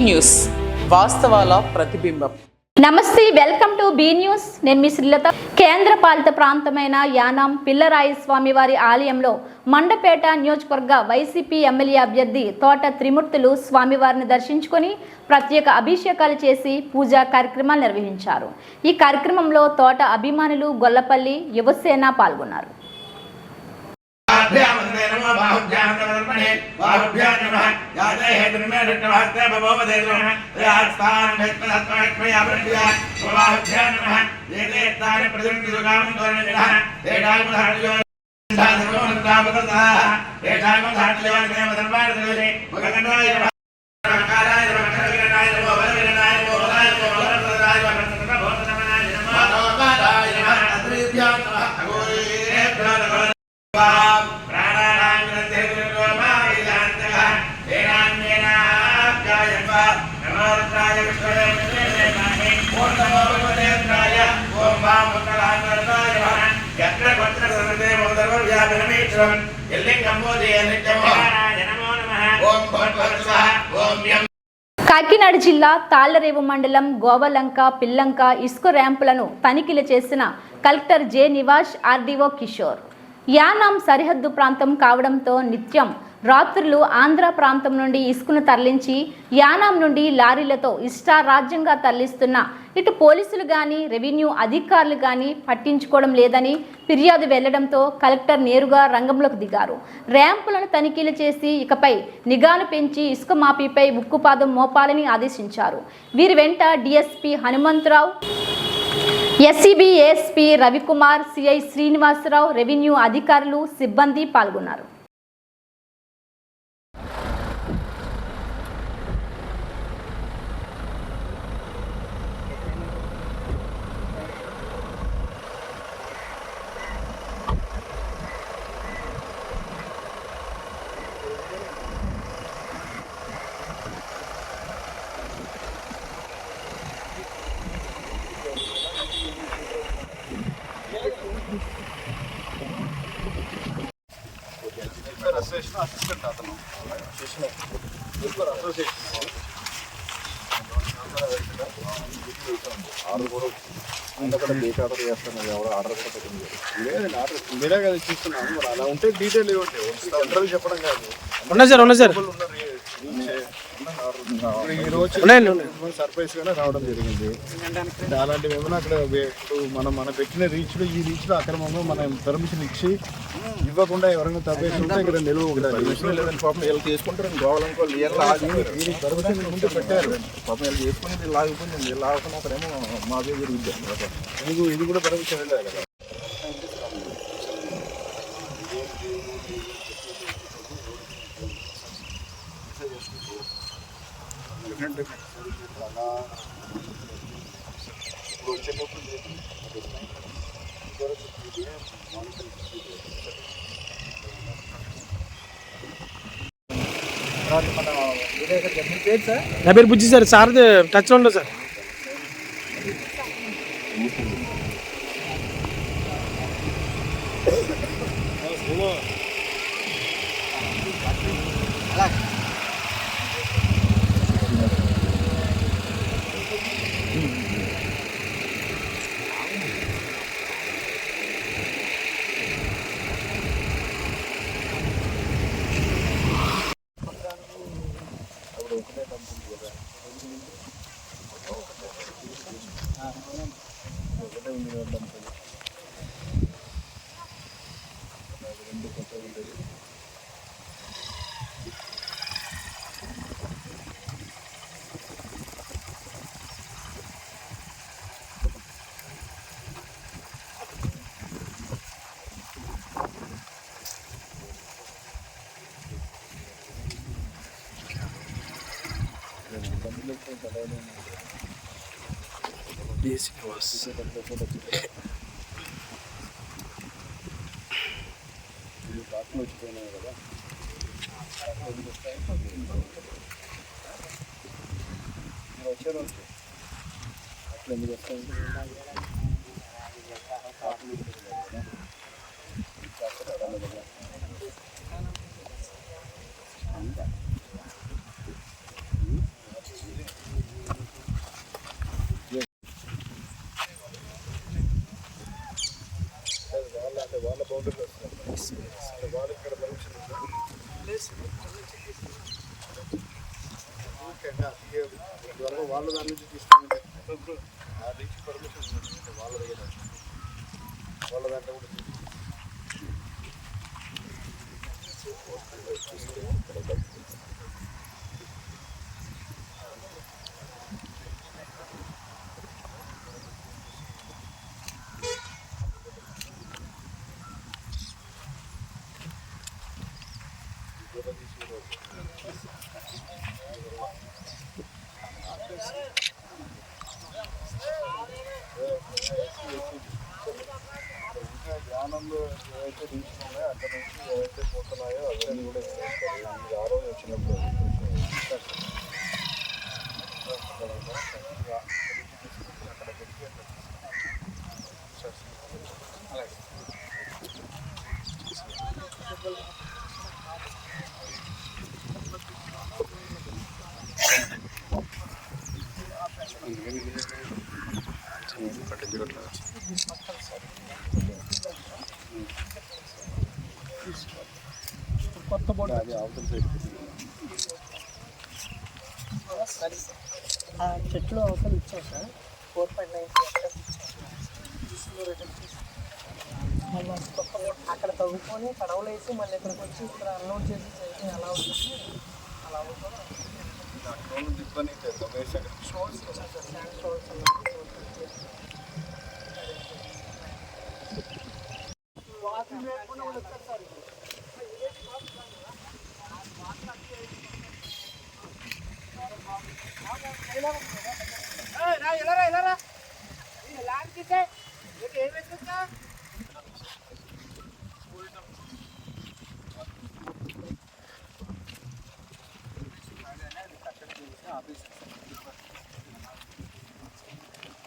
News వాస్తవాల ప్రతిబింబం. నమస్తే, welcome to be news. నేను మీ శ్రీలత. కేంద్ర పాలిత ప్రాంతమైన యానాం పిల్లరాయి స్వామివారి ఆలయంలో మండపేట నియోజకవర్గ వైసీపీ ఎమ్మెల్యే అభ్యర్థి తోట త్రిమూర్తులు స్వామివారిని దర్శించుకొని ప్రత్యేక అభిషేకాలు చేసి పూజా కార్యక్రమాలు నిర్వహించారు. ఈ కార్యక్రమంలో తోట అభిమానులు, గొల్లపల్లి యువసేన పాల్గొన్నారు. కాకినాడ జిల్లా తాళ్లరేవు మండలం గోవలంక, పిల్లంక ఇసుక ర్యాంపులను తనిఖీలు చేసిన collector J Nivas, RDO Kishore. Yanam సరిహద్దు ప్రాంతం కావడంతో నిత్యం రాత్రులు ఆంధ్ర ప్రాంతం నుండి ఇసుకను తరలించి యానాం నుండి లారీలతో ఇష్టారాజ్యంగా తరలిస్తున్న ఇటు పోలీసులు కానీ, రెవెన్యూ అధికారులు కానీ పట్టించుకోవడం లేదని ఫిర్యాదు వెళ్లడంతో కలెక్టర్ నేరుగా రంగంలోకి దిగారు. ర్యాంపులను తనిఖీలు చేసి ఇకపై నిఘాను పెంచి ఇసుక మాఫీపై ఉక్కుపాదం మోపాలని ఆదేశించారు. వీరి వెంట DSP Hanumantharao, SCB ASP Ravikumar, CI Srinivasarao, revenue అధికారులు, సిబ్బంది పాల్గొన్నారు. అసిస్టెంట్ అతను ఆర్డర్ కూడా ఆర్డర్ చేస్తాను, ఎవరో ఆర్డర్ కూడా పెట్టింది లేదండి. ఆర్డర్ మీరే కదా చూస్తున్నాను. మరి అలా ఉంటే డీటెయిల్ ఇవ్వండి, జనరల్ చెప్పడం కాదు. ఉన్నాయి సార్ ఈ రోజు సర్ప్రైజ్ గానే రావడం జరిగింది. అలాంటివి ఏమైనా అక్కడ మనం పెట్టిన రీచ్లో ఈ రీచ్లో అక్రమంలో మనం పర్మిషన్ ఇచ్చి ఇవ్వకుండా ఎవరైనా తప్పేసి ఉంటే ఇక్కడ నిలువ లేదని పాపం వీళ్ళు తీసుకుంటారు. గోవాలనుకో పర్మిషన్ ముందు పెట్టారు, పాపం వీళ్ళు చేసుకుని లాగుతుంది. లాగకుండా అక్కడేమో మాదే జరుగుతుంది. ఇది కూడా పర్మిషన్ వెళ్ళారు కదా. నా పేరు బుజ్జి సార్. సార్ టచ్లో ఉండదు సార్. వచ్చిపోయినాయి కదా. వచ్చారు అట్లా ఎందుకు వస్తుంది? నుంచి తీసుకోండి ఆ రీచ్ పర్మిషన్ వాళ్ళ దగ్గర వాళ్ళ దాంట్లో కూడా ధ్యానంలో ఏవైతే రీచ్ ఉన్నాయో అక్కడ నుంచి ఏవైతే పోతున్నాయో అవన్నీ కూడా ఇది ఆ రోజు వచ్చినప్పుడు అక్కడ పెట్టి అలాగే కొత్త బోర్డు అది అవతల సైడ్ ఆ చెట్లు అవసరం ఇచ్చాం సార్ 4.9 మళ్ళీ కొత్త అక్కడ తవ్వుకొని పడవలు వేసి మళ్ళీ ఇక్కడికి వచ్చి ఇక్కడ అన్లోడ్ చేసి చేసి అలా అవుతుంది అలా అవుతుంది ఇబ్బంది షోర్స్ శాండ్ షోర్స్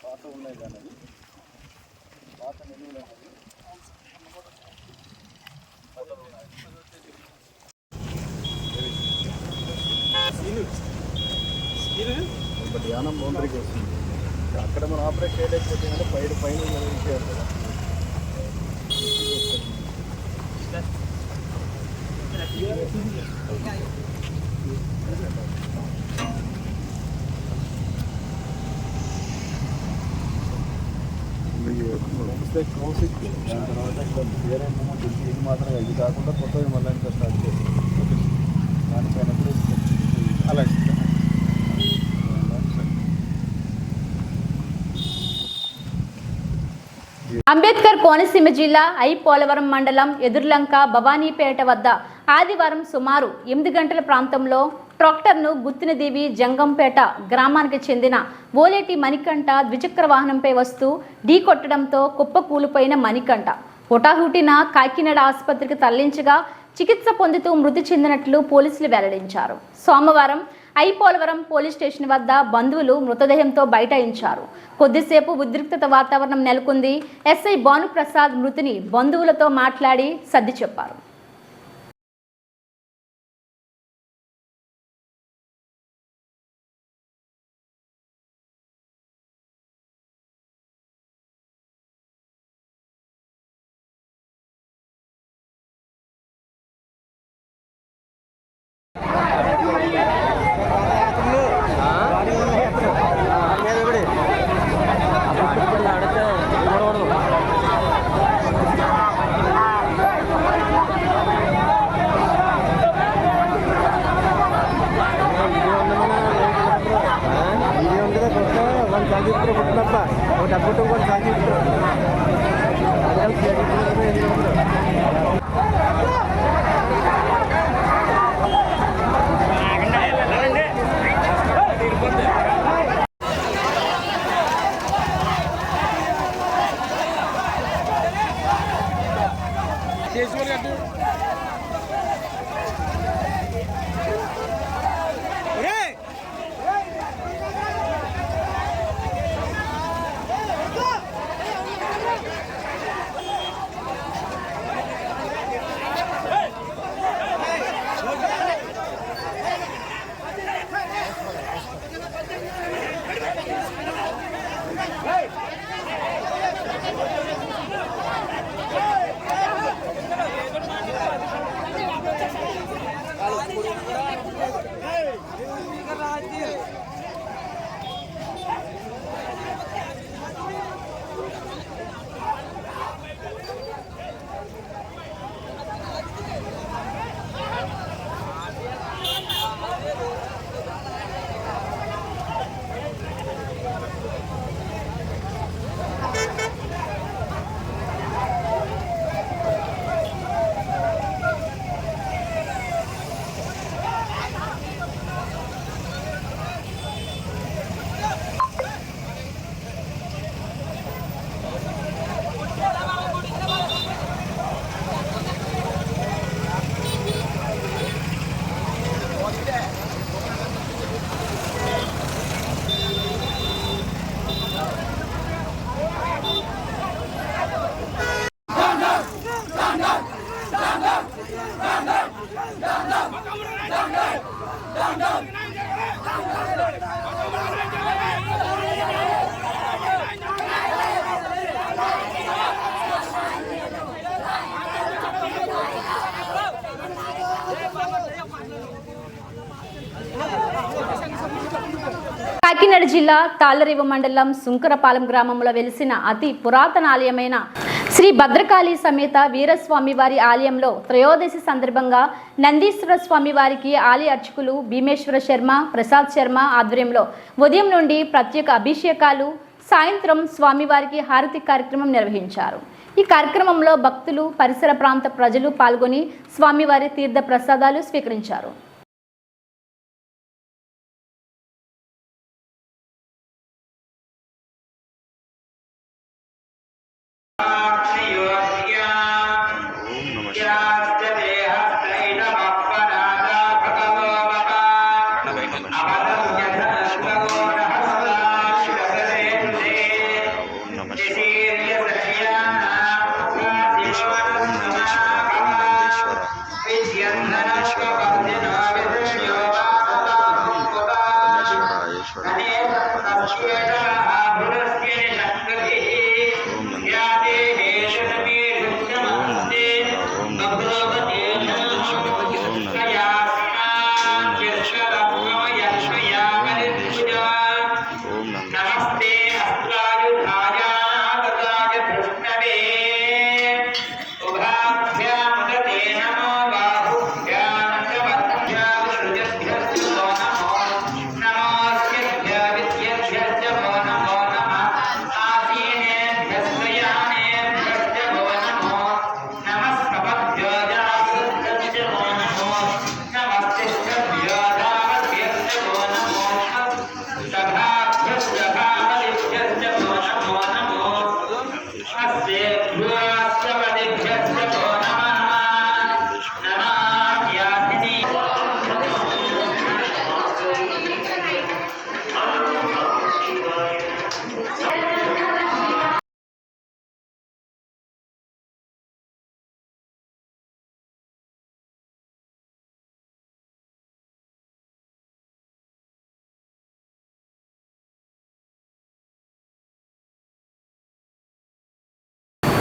పాత ఉన్నాయి కానీ పాత నిలువలు బట్ యానం బౌండరీకి వస్తుంది అక్కడ మనం ఆపరేట్ చేయలేకపోతే అంటే పైన చేయాలి కదా దాని తర్వాత ఇక్కడ వేరే మూమెంట్ ఇది మాత్రం ఇది కాకుండా కొత్తవి మళ్ళీ ఇంకా స్టార్ట్ చేస్తాం దానిపైన కూడా అలాగే అంబేద్కర్ కోనసీమ జిల్లా పోలవరం మండలం ఎదుర్లంక భవానీపేట వద్ద ఆదివారం సుమారు 8 గంటల ప్రాంతంలో ట్రాక్టర్ను గుత్తినదేవి జంగంపేట గ్రామానికి చెందిన ఓలేటి మణికంఠ ద్విచక్ర వాహనంపై వస్తూ ఢీకొట్టడంతో కుప్పకూలిపోయిన మణికంఠ హుటాహుటిన కాకినాడ ఆసుపత్రికి తరలించగా చికిత్స పొందుతూ మృతి చెందినట్లు పోలీసులు వెల్లడించారు. సోమవారం పోలవరం పోలీస్ స్టేషన్ వద్ద బంధువులు మృతదేహంతో బైఠాయించారు. కొద్దిసేపు ఉద్రిక్తత వాతావరణం నెలకొంది. ఎస్ఐ భానుప్రసాద్ మృతిని బంధువులతో మాట్లాడి సర్ది చెప్పారు. కాకినాడ జిల్లా తాళ్లరేవు మండలం సుంకరపాలెం గ్రామంలో వెలిసిన అతి పురాతన ఆలయమైన శ్రీ భద్రకాళి సమేత వీరస్వామి వారి ఆలయంలో త్రయోదశి సందర్భంగా నందీశ్వర స్వామి వారికి ఆలయ అర్చకులు భీమేశ్వర శర్మ, ప్రసాద్ శర్మ ఆధ్వర్యంలో ఉదయం నుండి ప్రత్యేక అభిషేకాలు, సాయంత్రం స్వామివారికి హారతి కార్యక్రమం నిర్వహించారు. ఈ కార్యక్రమంలో భక్తులు, పరిసర ప్రాంత ప్రజలు పాల్గొని స్వామివారి తీర్థ ప్రసాదాలు స్వీకరించారు.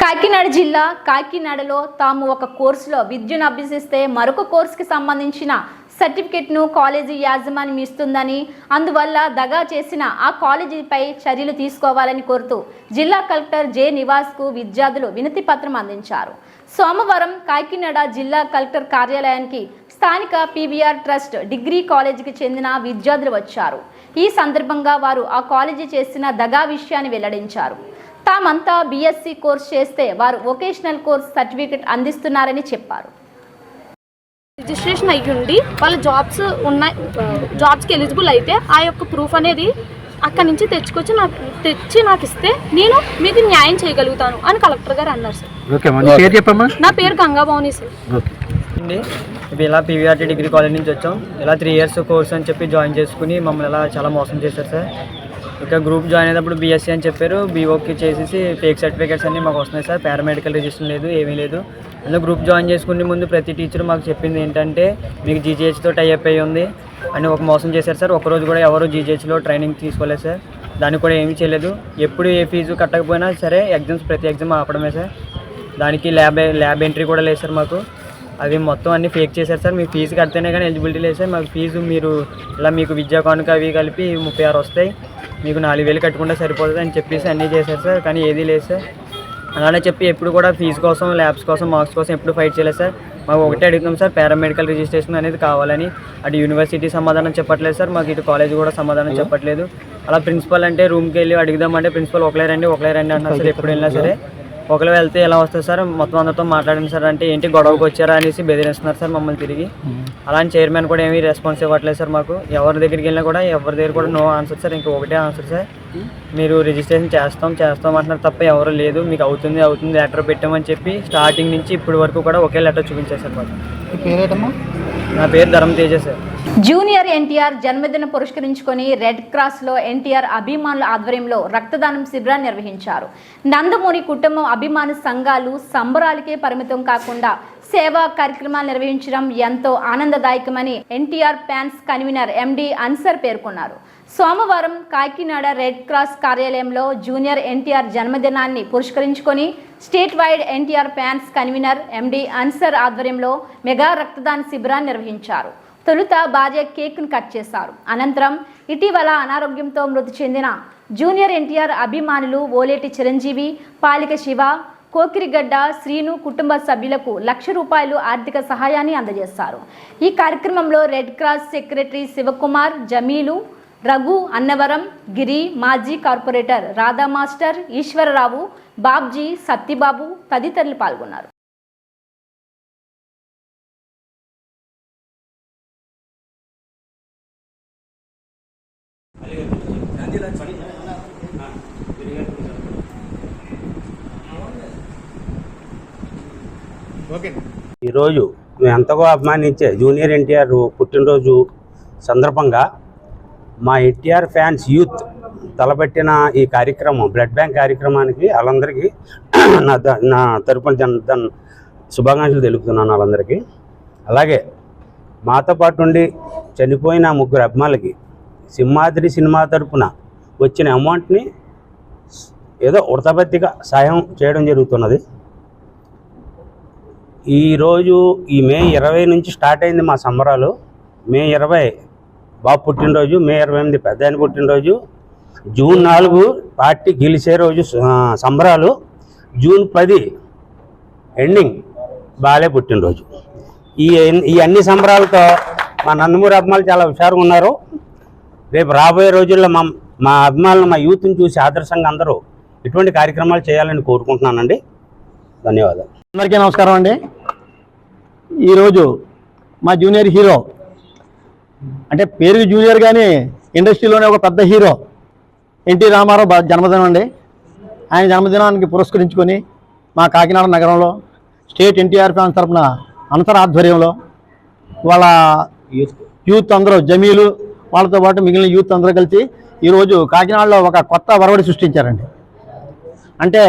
కాకినాడ జిల్లా కాకినాడలో తాము ఒక కోర్సులో విద్యను అభ్యసిస్తే మరొక కోర్సుకి సంబంధించిన సర్టిఫికెట్ను కాలేజీ యాజమాన్యం ఇస్తుందని, అందువల్ల దగా చేసిన ఆ కాలేజీపై చర్యలు తీసుకోవాలని కోరుతూ జిల్లా కలెక్టర్ జె నివాస్కు విద్యార్థులు వినతి పత్రం అందించారు. సోమవారం కాకినాడ జిల్లా కలెక్టర్ కార్యాలయానికి స్థానిక పీవీఆర్ ట్రస్ట్ డిగ్రీ కాలేజీకి చెందిన విద్యార్థులు వచ్చారు. ఈ సందర్భంగా వారు ఆ కాలేజీ చేసిన దగా విషయాన్ని వెల్లడించారు. తామంతా బీఎస్సీ కోర్స్ చేస్తే వారు వొకేషనల్ కోర్స్ సర్టిఫికెట్ అందిస్తున్నారని చెప్పారు. రిజిస్ట్రేషన్ అయ్యుండి వాళ్ళ జాబ్స్కి ఎలిజిబుల్ అయితే ఆ యొక్క ప్రూఫ్ అనేది అక్కడి నుంచి తెచ్చి నాకు ఇస్తే నేను మీకు న్యాయం చేయగలుగుతాను అని కలెక్టర్ గారు అన్నారు సార్. నా పేరు గంగాభవాని సార్. ఇలా పీవీఆర్టీ డిగ్రీ కాలేజ్ నుంచి వచ్చాం. ఇలా 3 years కోర్స్ అని చెప్పి జాయిన్ చేసుకుని మమ్మల్ని ఇలా చాలా మోసం చేశారు సార్. ఇక గ్రూప్ జాయిన్ అయినప్పుడు బీఎస్సీ అని చెప్పారు. బీఓకి చేసేసి ఫేక్ సర్టిఫికేట్స్ అన్నీ మాకు వస్తున్నాయి సార్. పారామెడికల్ రిజిస్ట్రేషన్ లేదు, ఏమీ లేదు. అందులో గ్రూప్ జాయిన్ చేసుకునే ముందు ప్రతి టీచర్ మాకు చెప్పింది ఏంటంటే మీకు జీజీహెచ్తో టైఅప్ అయ్యి ఉంది అని ఒక మోసం చేశారు సార్. ఒకరోజు కూడా ఎవరు జీజీహెచ్లో ట్రైనింగ్ తీసుకోలేదు సార్. దానికి కూడా ఏమీ చేయలేదు. ఎప్పుడు ఏ ఫీజు కట్టకపోయినా సరే ప్రతి ఎగ్జామ్ ఆపడమే సార్. దానికి ల్యాబ్ ఎంట్రీ కూడా లేదు సార్ మాకు. అవి మొత్తం అన్నీ ఫేక్ చేశారు సార్. మీకు ఫీజు కడితేనే కానీ ఎలిజిబిలిటీ లేదు సార్. మాకు ఫీజు మీరు ఇలా మీకు విద్యా కానుక అవి కలిపి 36 వస్తాయి, మీకు 4,000 కట్టుకుంటే సరిపోతుంది అని చెప్పేసి అన్నీ చేశారు సార్. కానీ ఏదీ లేదు సార్. అలానే చెప్పి ఎప్పుడు కూడా ఫీజు కోసం, ల్యాబ్స్ కోసం, మార్క్స్ కోసం ఎప్పుడు ఫైట్ చేయలేదు సార్. మాకు ఒకటే అడుగుతాం సార్, పారామెడికల్ రిజిస్ట్రేషన్ అనేది కావాలని. అటు యూనివర్సిటీ సమాధానం చెప్పట్లేదు సార్, మాకు ఇటు కాలేజ్ కూడా సమాధానం చెప్పట్లేదు. అలా ప్రిన్సిపల్ అంటే రూమ్కి వెళ్ళి అడుగుదామంటే ప్రిన్సిపల్ ఒకలే రండి అంటున్నారు సార్. ఎప్పుడు వెళ్ళినా సరే ఒకరు వెళ్తే ఎలా వస్తుంది సార్, మొత్తం అందరితో మాట్లాడండి సార్ అంటే ఏంటి గొడవకు వచ్చారా అనేసి బెదిరిస్తున్నారు సార్ మమ్మల్ని తిరిగి. అలాంటి చైర్మన్ కూడా ఏమీ రెస్పాన్స్ ఇవ్వట్లేదు సార్ మాకు. ఎవరి దగ్గరికి వెళ్ళినా కూడా ఎవరి దగ్గర కూడా నో ఆన్సర్ సార్. ఇంకా ఒకటే ఆన్సర్ సార్, మీరు రిజిస్ట్రేషన్ చేస్తాం అంటున్నారు తప్ప ఎవరు లేదు, మీకు అవుతుంది లెటర్ పెట్టామని చెప్పి స్టార్టింగ్ నుంచి ఇప్పటి వరకు కూడా ఒకే లెటర్ చూపించారు సార్ మాకు. నా పేరు ధరం తేజ సార్. జూనియర్ ఎన్టీఆర్ జన్మదిన పురస్కరించుకొని రెడ్ క్రాస్లో ఎన్టీఆర్ అభిమానుల ఆధ్వర్యంలో రక్తదానం శిబిరాన్ని నిర్వహించారు. నందమూరి కుటుంబం అభిమాన సంఘాలు సంబరాలకే పరిమితం కాకుండా సేవా కార్యక్రమాలు నిర్వహించడం ఎంతో ఆనందదాయకమని NTR fans convener MD Ansar పేర్కొన్నారు. సోమవారం కాకినాడ రెడ్ క్రాస్ కార్యాలయంలో జూనియర్ ఎన్టీఆర్ జన్మదినాన్ని పురస్కరించుకొని state wide NTR fans convener MD Ansar ఆధ్వర్యంలో మెగా రక్తదాన శిబిరాన్ని నిర్వహించారు. తొలుత భార్య కేక్ను కట్ చేశారు. అనంతరం ఇటీవల అనారోగ్యంతో మృతి చెందిన జూనియర్ ఎన్టీఆర్ అభిమానులు ఓలేటి చిరంజీవి, పాలిక శివ, కోకిరిగడ్డ శ్రీను కుటుంబ సభ్యులకు ₹1,00,000 ఆర్థిక సహాయాన్ని అందజేశారు. ఈ కార్యక్రమంలో red cross secretary Shivakumar, జమీలు, Raghu, Annavaram, గిరి, మాజీ కార్పొరేటర్ రాధా మాస్టర్, ఈశ్వరరావు, బాబ్జీ, సత్తిబాబు తదితరులు పాల్గొన్నారు. ఈరోజు మేము ఎంతగా అభిమానించే జూనియర్ ఎన్టీఆర్ పుట్టినరోజు సందర్భంగా మా ఎన్టీఆర్ ఫ్యాన్స్ యూత్ తలపెట్టిన ఈ కార్యక్రమం బ్లడ్ బ్యాంక్ కార్యక్రమానికి వాళ్ళందరికీ నా తరపున శుభాకాంక్షలు తెలుపుతున్నాను వాళ్ళందరికీ. అలాగే మాతో పాటు ఉండి చనిపోయిన 3 అభిమానులకి సింహాద్రి సినిమా తరపున వచ్చిన అమౌంట్ని ఏదో వృతాపత్తిగా సాయం చేయడం జరుగుతున్నది. ఈరోజు ఈ మే 20 నుంచి స్టార్ట్ అయింది మా సంబరాలు. మే 20 బాబు పుట్టినరోజు, మే 28 పెద్ద ఆయన పుట్టినరోజు, జూన్ 4 పార్టీ గెలిచే రోజు సంబరాలు, జూన్ 10 ఎండింగ్ బాలే పుట్టినరోజు. ఈ అన్ని సంబరాలతో మా నందమూరి అభిమానులు చాలా హుషారుగా ఉన్నారు. రేపు రాబోయే రోజుల్లో మా అభిమానులు మా యూత్ని చూసి ఆదర్శంగా అందరూ ఇటువంటి కార్యక్రమాలు చేయాలని కోరుకుంటున్నానండి. ధన్యవాదాలు. అందరికీ నమస్కారం అండి. ఈరోజు మా జూనియర్ హీరో, అంటే పేరుకి జూనియర్ కానీ ఇండస్ట్రీలోనే ఒక పెద్ద హీరో ఎన్టీ రామారావు జన్మదినం అండి. ఆయన జన్మదినానికి పురస్కరించుకొని మా కాకినాడ నగరంలో స్టేట్ ఎన్టీఆర్ ఫ్యాన్స్ తరఫున అంతర్ ఆధ్వర్యంలో వాళ్ళ యూత్ అందరూ, జమీలు వాళ్ళతో పాటు మిగిలిన యూత్ అందరూ కలిసి ఈరోజు కాకినాడలో ఒక కొత్త వరవడి సృష్టించారండి. అంటే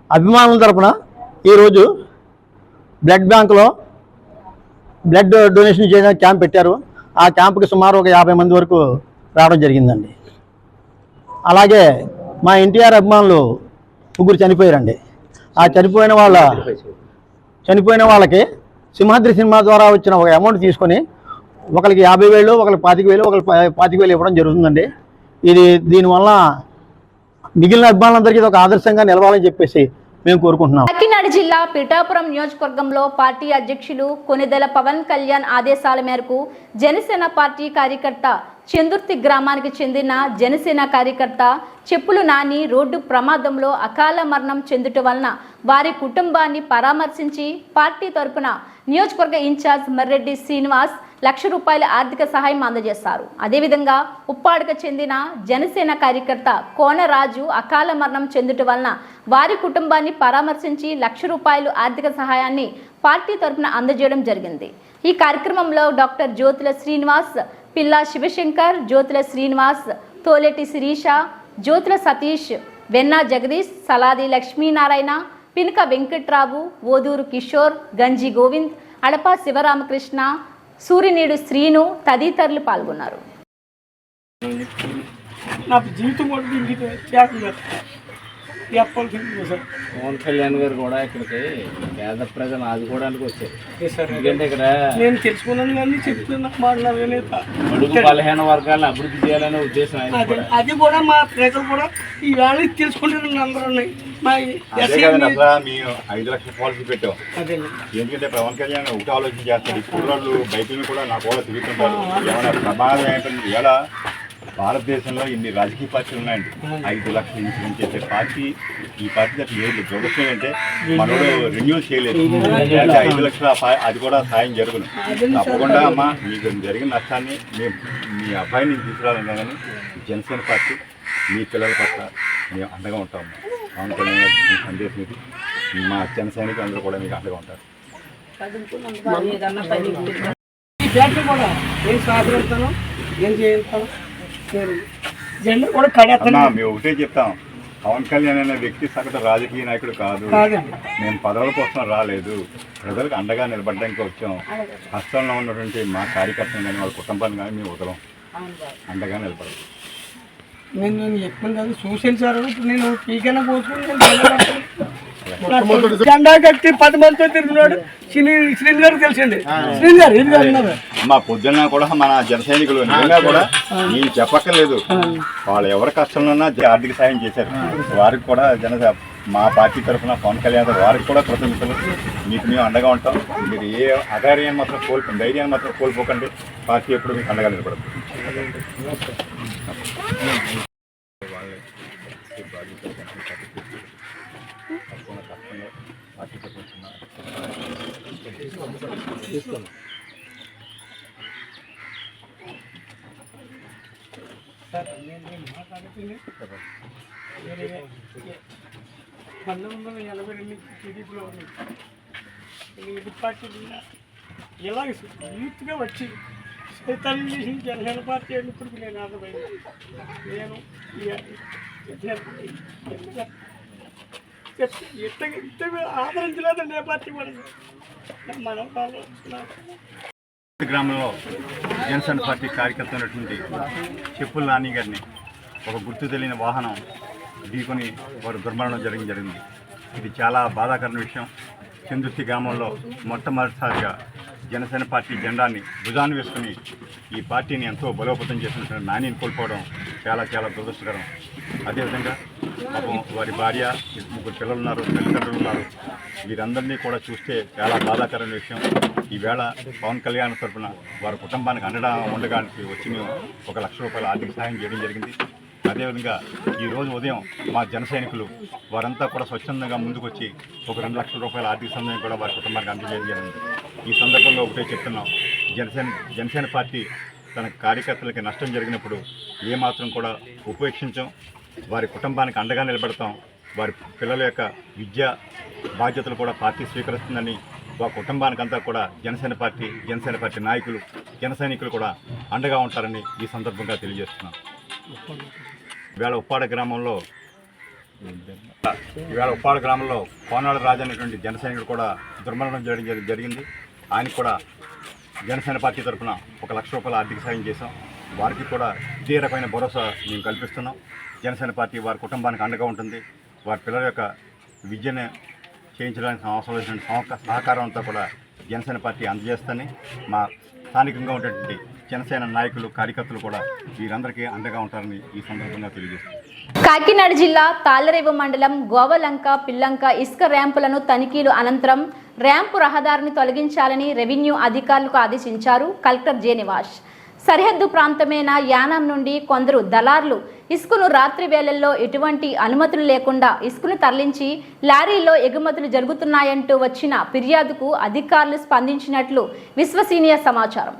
అభిమానుల తరఫున ఈరోజు బ్లడ్ బ్యాంకులో బ్లడ్ డొనేషన్ చేయడానికి క్యాంప్ పెట్టారు. ఆ క్యాంపుకి సుమారు ఒక 50 మంది వరకు రావడం జరిగిందండి. అలాగే మా ఎన్టీఆర్ అభిమానులు 3 చనిపోయారండి. ఆ చనిపోయిన వాళ్ళకి సింహాద్రి సినిమా ద్వారా వచ్చిన ఒక అమౌంట్ తీసుకొని ఒకరికి 50,000, ఒకరికి 25,000, ఒకరికి 25,000 ఇవ్వడం జరుగుతుందండి. దీనివల్ల మిగిలిన అభిమానులందరికీ ఇది ఒక ఆదర్శంగా నిలవాలని చెప్పేసి మేము కోరుకుంటున్నాం. కాకినాడ జిల్లా పిఠాపురం నియోజకవర్గంలో పార్టీ అధ్యక్షులు కొనిదెల పవన్ కళ్యాణ్ ఆదేశాల మేరకు జనసేన పార్టీ కార్యకర్త చందుర్తి గ్రామానికి చెందిన జనసేన కార్యకర్త చెప్పులు నాని రోడ్డు ప్రమాదంలో అకాల మరణం చెందుట వలన వారి కుటుంబాన్ని పరామర్శించి పార్టీ తరపున నియోజకవర్గ ఇన్ఛార్జ్ మర్రెడ్డి శ్రీనివాస్ ₹1,00,000 ఆర్థిక సహాయం అందజేశారు. అదేవిధంగా ఉప్పాడకు చెందిన జనసేన కార్యకర్త కోనరాజు అకాల మరణం చెందుట వలన వారి కుటుంబాన్ని పరామర్శించి ₹1,00,000 ఆర్థిక సహాయాన్ని పార్టీ తరపున అందజేయడం జరిగింది. ఈ కార్యక్రమంలో డాక్టర్ జ్యోతుల శ్రీనివాస్, పిల్లా శివశంకర్, జ్యోతుల శ్రీనివాస్, తోలేటి శిరీష, జ్యోతుల సతీష్, వెన్నా జగదీష్, సలాది లక్ష్మీనారాయణ, పినక వెంకట్రావు, ఓదూరు కిషోర్, గంజి గోవింద్, అడప శివరామకృష్ణ, సూర్యనీడు శ్రీను తదితరులు పాల్గొన్నారు. పవన్ కళ్యాణ్ గారు కూడా ఇక్కడికి పేద ప్రజలు ఆదుకోవడానికి వచ్చారు. ఎందుకంటే ఇక్కడ నేను తెలుసుకున్నాను కానీ చెప్తున్నా బడుగు బలహీన వర్గాలను అభివృద్ధి చేయాలనే ఉద్దేశం అది కూడా మా ప్రజలు కూడా ఈ వేళ తెలుసుకుంటారు. అందరూ మేము 5 లక్షల పాలసీ పెట్టాం. ఎందుకంటే పవన్ కళ్యాణ్ ఒకటి ఆలోచన చేస్తారు. ఈ కుర్రాళ్ళు బయట కూడా నా కూడా తిరుగుతుంటారు. ఏమైనా ప్రమాదం ఏంటంటే ఇలా భారతదేశంలో ఇన్ని రాజకీయ పార్టీలు ఉన్నాయండి. 5 లక్షల ఇన్సూరెన్స్ చేసే పార్టీ ఈ పార్టీ అట్లా లేదు. దురదృష్టం అంటే మనోడు రెన్యూల్ చేయలేదు. 5 లక్షల అది కూడా సాయం జరుగును. తప్పకుండా అమ్మ మీకు జరిగిన నష్టాన్ని మీ అబ్బాయిని తీసుకురావాలన్నా కానీ జనసేన పార్టీ మీ పిల్లల పట్ల మేము అండగా ఉంటాము. పవన్ కళ్యాణ్ సందేశం ఇది. మా జన సైనికులు అందరూ కూడా మీకు అండగా ఉంటారు. మేము ఒకటే చెప్తాం, పవన్ కళ్యాణ్ అనే వ్యక్తి సగటు రాజకీయ నాయకుడు కాదు. మేము పదవుల కోసం రాలేదు, ప్రజలకు అండగా నిలబడడానికి వచ్చాం. కష్టంలో ఉన్నటువంటి మా కార్యకర్తలు కానీ వాళ్ళ కుటుంబాన్ని కానీ మేము వదలం, అండగా నిలబడతాం. నేను చెప్పింది అది చూసాను సార్. ఇప్పుడు నేను పీకైనా పోసుకుని జెండా కట్టి 10 మందితో తిరుగుతున్నాడు. శ్రీని గారు తెలుసండి. శ్రీని గారు ఇది అన్నారు. మా పొద్దున్న కూడా మన జన సైనికులు నిజంగా కూడా నేను చెప్పక్కర్లేదు, వాళ్ళు ఎవరి కష్టంలో ఆర్థిక సాయం చేశారు. వారికి కూడా మా పార్టీ తరఫున పవన్ కళ్యాణ్ వారికి కూడా కృతజ్ఞతలు. మీకు మేము అండగా ఉంటాం. మీరు ఏ అధైర్యాన్ని మాత్రం ధైర్యాన్ని మాత్రం కోల్పోకండి. పార్టీ ఎప్పుడు మీకు అండగా నిలబడదు. టీడీపీలో పార్టీ ఇలాగ యూత్గా వచ్చి తల్లి చేసి జనసేన పార్టీ ఇప్పటికి నేను అర్థమైంది. నేను ఆదరించలేదండి ఏ పార్టీ కూడా. మనం గ్రామంలో జనసేన పార్టీ కార్యకర్త ఉన్నటువంటి చెప్పుల నాని గారిని ఒక గుర్తు తెలియని వాహనం ఢీకొని వారు దుర్మరణం జరిగింది. ఇది చాలా బాధాకరమైన విషయం. చందుర్తి గ్రామంలో మొట్టమొదటిసారిగా జనసేన పార్టీ జెండాని భుజాన్ని వేసుకుని ఈ పార్టీని ఎంతో బలోపేతం చేసినటువంటి నానిని కోల్పోవడం చాలా చాలా దురదృష్టకరం. అదేవిధంగా వారి భార్య, 3 పిల్లలు ఉన్నారు, తల్లిదండ్రులు ఉన్నారు. వీరందరినీ కూడా చూస్తే చాలా బాధాకరమైన విషయం. ఈవేళ పవన్ కళ్యాణ్ తరఫున వారి కుటుంబానికి అండగా ఉండడానికి వచ్చి మేము 1 లక్ష రూపాయల ఆర్థిక సహాయం చేయడం జరిగింది. అదేవిధంగా ఈరోజు ఉదయం మా జన సైనికులు వారంతా కూడా స్వచ్ఛందంగా ముందుకొచ్చి 2 లక్షల రూపాయల ఆర్థిక సహాయం కూడా వారి కుటుంబానికి అందజేయడం జరిగింది. ఈ సందర్భంగా ఒకటే చెప్తున్నాం, జనసేన పార్టీ తన కార్యకర్తలకి నష్టం జరిగినప్పుడు ఏమాత్రం కూడా ఉపేక్షించాం. వారి కుటుంబానికి అండగా నిలబడతాం. వారి పిల్లల యొక్క విద్యా బాధ్యతలు కూడా పార్టీ స్వీకరిస్తుందని వారి కుటుంబానికి అంతా కూడా జనసేన పార్టీ నాయకులు, జన సైనికులు కూడా అండగా ఉంటారని ఈ సందర్భంగా తెలియజేస్తున్నాం. ఇవాళ ఉప్పాడ గ్రామంలో కోనాడ రాజు అనేటువంటి జన సైనికుడు కూడా దుర్మరణం జరిగింది. ఆయనకు కూడా జనసేన పార్టీ తరఫున 1 లక్ష రూపాయల ఆర్థిక సాయం చేశాం. వారికి కూడా ఇదే రకమైన భరోసా మేము కల్పిస్తున్నాం. జనసేన పార్టీ వారి కుటుంబానికి అండగా ఉంటుంది. వారి పిల్లల యొక్క విద్యను చేయించడానికి అవసరమైన సహకారం అంతా కూడా జనసేన పార్టీ అందజేస్తని మా స్థానికంగా ఉన్నటువంటి జనసేన నాయకులు, కార్యకర్తలు కూడా వీరందరికీ అండగా ఉంటారని ఈ సందర్భంగా తెలియజేస్తారు. కాకినాడ జిల్లా తాళ్లరేవు మండలం గోవలంక, పిల్లంక ఇసుక ర్యాంపులను తనిఖీలు అనంతరం ర్యాంపు రహదారిని తొలగించాలని రెవెన్యూ అధికారులకు ఆదేశించారు కలెక్టర్ జె నివాస్. సరిహద్దు ప్రాంతమైన యానాం నుండి కొందరు దళార్లు ఇసుకను రాత్రి వేళల్లో ఎటువంటి అనుమతులు లేకుండా ఇసుకను తరలించి లారీల్లో ఎగుమతులు జరుగుతున్నాయంటూ వచ్చిన ఫిర్యాదుకు అధికారులు స్పందించినట్లు విశ్వసనీయ సమాచారం.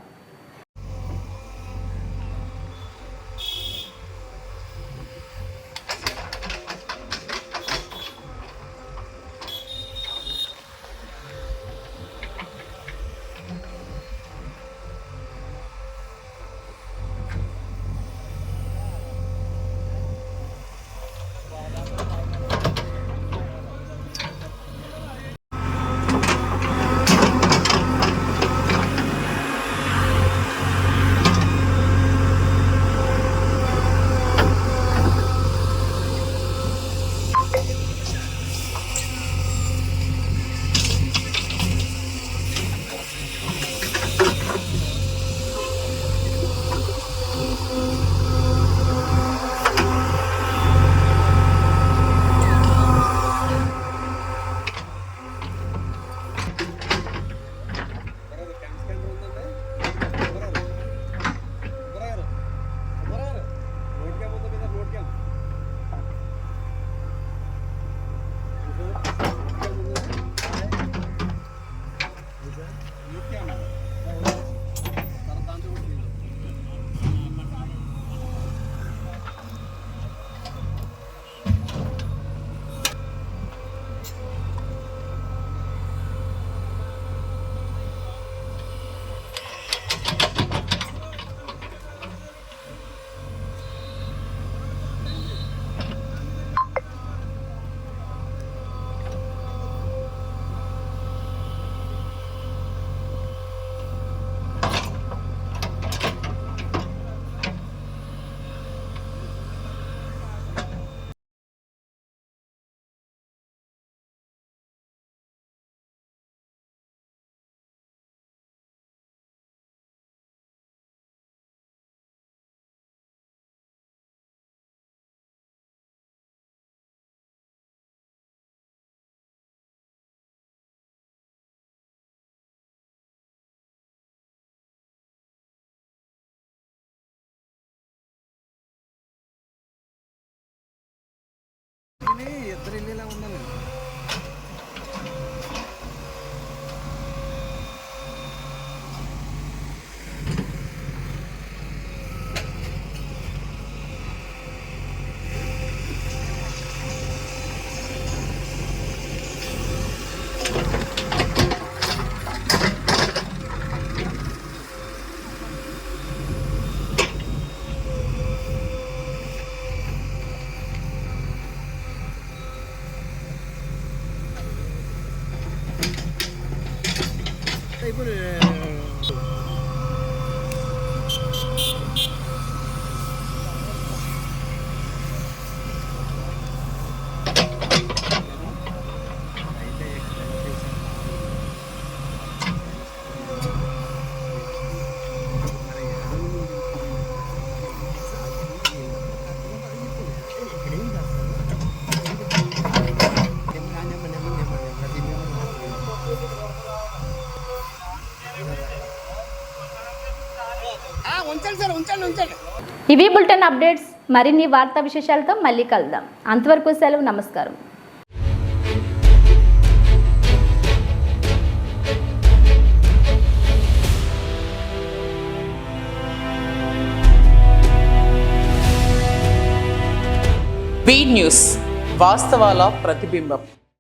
ఇవి బులెటిన్ అప్డేట్స్. మరిన్ని వార్తా విశేషాలతో మళ్ళీ కలుద్దాం. అంతవరకు సెలవు. నమస్కారం. బీ న్యూస్, వాస్తవాల ప్రతిబింబం.